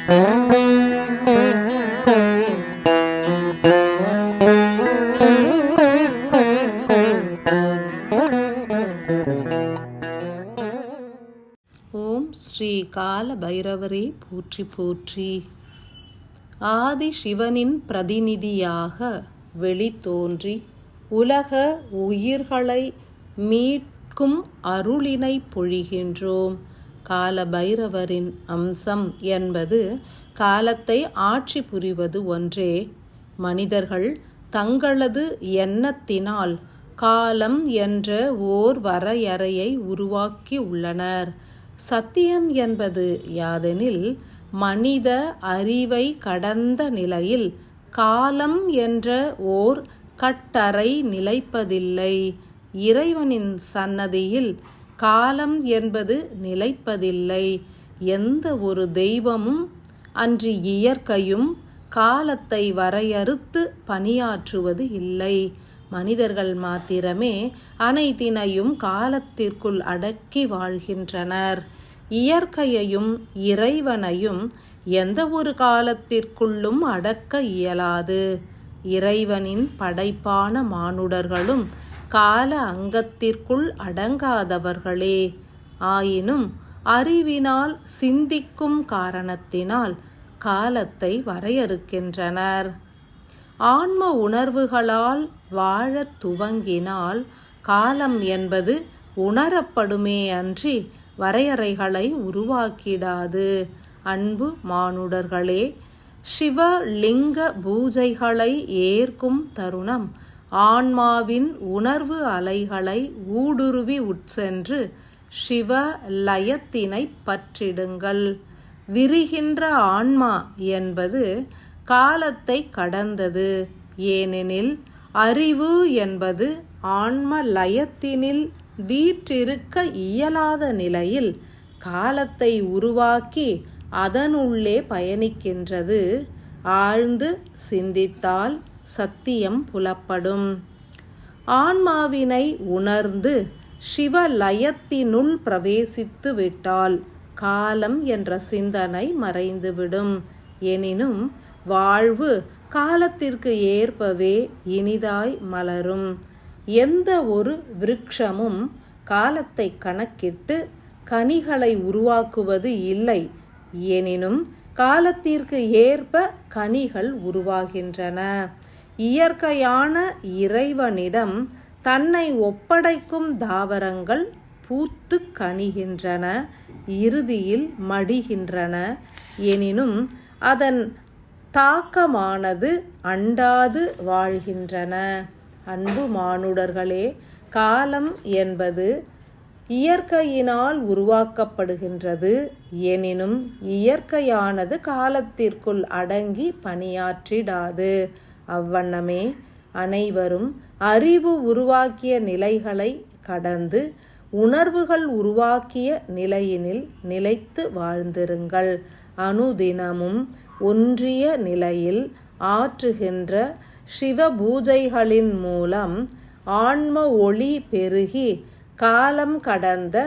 ஓம் ஸ்ரீ கால பைரவரே போற்றி போற்றி. ஆதி சிவனின் பிரதிநிதியாக வெளித்தோன்றி உலக உயிர்களை மீட்கும் அருளினை பொழிகின்றோம். கால பைரவரின் அம்சம் என்பது காலத்தை ஆட்சி புரிவது ஒன்றே. மனிதர்கள் தங்களது எண்ணத்தினால் காலம் என்ற ஓர் வரையறையை உருவாக்கி உள்ளனர். சத்தியம் என்பது யாதெனில், மனித அறிவை கடந்த நிலையில் காலம் என்ற ஓர் கட்டறை நிலைப்பதில்லை. இறைவனின் சன்னதியில் காலம் என்பது நிலைப்பதில்லை. எந்த ஒரு தெய்வமும் அன்றி இயற்கையும் காலத்தை வரையறுத்து பணியாற்றுவது இல்லை. மனிதர்கள் மாத்திரமே அனைத்தினையும் காலத்திற்குள் அடக்கி வாழ்கின்றனர். இயற்கையையும் இறைவனையும் எந்த ஒரு காலத்திற்குள்ளும் அடக்க இயலாது. இறைவனின் படைப்பான மானுடர்களும் கால அங்கத்திற்குள் அடங்காதவர்களே. ஆயினும் அறிவினால் சிந்திக்கும் காரணத்தினால் காலத்தை வரையறுக்கின்றனர். ஆன்ம உணர்வுகளால் வாழத் துவங்கினால் காலம் என்பது உணரப்படுமே அன்றி வரையறைகளை உருவாக்கிடாது. அன்பு மானுடர்களே, சிவலிங்க பூஜைகளை ஏற்கும் தருணம் ஆன்மாவின் உணர்வு அலைகளை ஊடுருவி உட்சென்று சிவ லயத்தினை பற்றிடுங்கள். விரிகின்ற ஆன்மா என்பது காலத்தை கடந்தது. ஏனெனில் அறிவு என்பது ஆன்ம லயத்தினில் வீற்றிருக்க இயலாத நிலையில் காலத்தை உருவாக்கி அதனுள்ளே பயணிக்கின்றது. ஆழ்ந்து சிந்தித்தால் சத்தியம் புலப்படும். ஆன்மாவினை உணர்ந்து சிவலயத்தினுள் பிரவேசித்து விட்டால் காலம் என்ற சிந்தனை மறைந்துவிடும். எனினும் வாழ்வு காலத்திற்கு ஏற்பவே இனிதாய் மலரும். எந்த ஒரு விருட்சமும் காலத்தை கணக்கிட்டு கனிகளை உருவாக்குவது இல்லை. எனினும் காலத்திற்கு ஏற்ப கனிகள் உருவாகின்றன. இயற்கையான இறைவனிடம் தன்னை ஒப்படைக்கும் தாவரங்கள் பூத்து கனிகின்றன, இறுதியில் மடிகின்றன. எனினும் அதன் தாக்கமானது அண்டாது வாழ்கின்றன. அன்பு மானுடர்களே, காலம் என்பது இயற்கையினால் உருவாக்கப்படுகின்றது. எனினும் இயற்கையானது காலத்திற்குள் அடங்கி பணியாற்றிடாது. அவ்வண்ணமே அனைவரும் அறிவு உருவாக்கிய நிலைகளை கடந்து உணர்வுகள் உருவாக்கிய நிலையினில் நிலைத்து வாழ்ந்திருங்கள். அனுதினமும் ஒன்றிய நிலையில் ஆற்றுகின்ற சிவ பூஜைகளின் மூலம் ஆன்ம ஒளி பெருகி காலம் கடந்த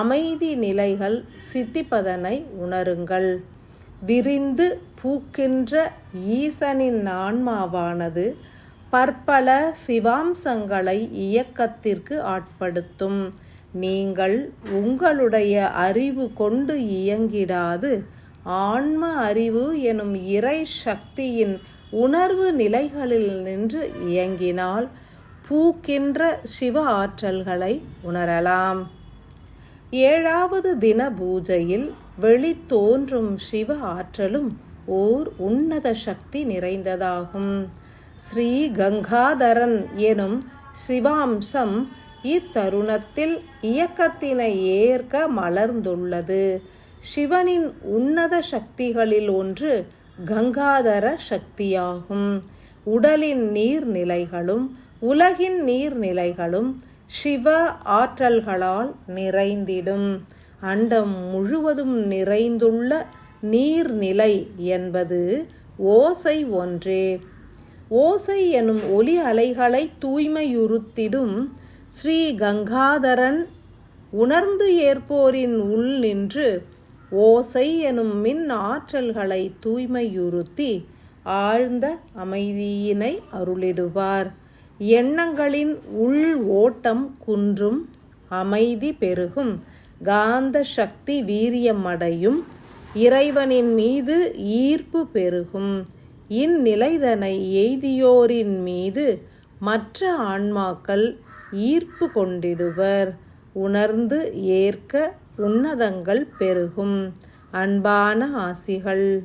அமைதி நிலைகள் சித்திப்பதனை உணருங்கள். விரிந்து பூக்கின்ற ஈசனின் ஆன்மாவானது பற்பல சிவாம்சங்களை இயக்கத்திற்கு ஆட்படுத்தும். நீங்கள் உங்களுடைய அறிவு கொண்டு இயங்கிடாது ஆன்ம அறிவு எனும் இறை சக்தியின் உணர்வு நிலைகளில் நின்று இயங்கினால் பூக்கின்ற சிவ ஆற்றல்களை உணரலாம். 7வது தின பூஜையில் வெளித்தோன்றும் சிவ ஆற்றலும் ஓர் உன்னத சக்தி நிறைந்ததாகும். ஸ்ரீ கங்காதரன் எனும் சிவாம்சம் இத்தருணத்தில் இயக்கத்தினை ஏற்க மலர்ந்துள்ளது. சிவனின் உன்னத சக்திகளில் ஒன்று கங்காதர சக்தியாகும். உடலின் நீர்நிலைகளும் உலகின் நீர்நிலைகளும் சிவ ஆற்றல்களால் நிறைந்திடும். அண்டம் முழுவதும் நிறைந்துள்ள நீர்நிலை என்பது ஓசை ஒன்றே. ஓசை எனும் ஒலி அலைகளை தூய்மையுறுத்திடும் ஸ்ரீ கங்காதரன் உணர்ந்து ஏற்போரின் உள் நின்று ஓசை எனும் மின் ஆற்றல்களை தூய்மையுறுத்தி ஆழ்ந்த அமைதியினை அருளிடுவார். எண்ணங்களின் உள் ஓட்டம் குன்றும், அமைதி பெருகும், காந்த சக்தி வீரியமடையும், இறைவனின் மீது ஈர்ப்பு பெருகும். இந்நிலைதனை எய்தியோரின் மீது மற்ற ஆன்மாக்கள் ஈர்ப்பு கொண்டிடுவர். உணர்ந்து ஏற்க உன்னதங்கள் பெருகும். அன்பான ஆசிகள்.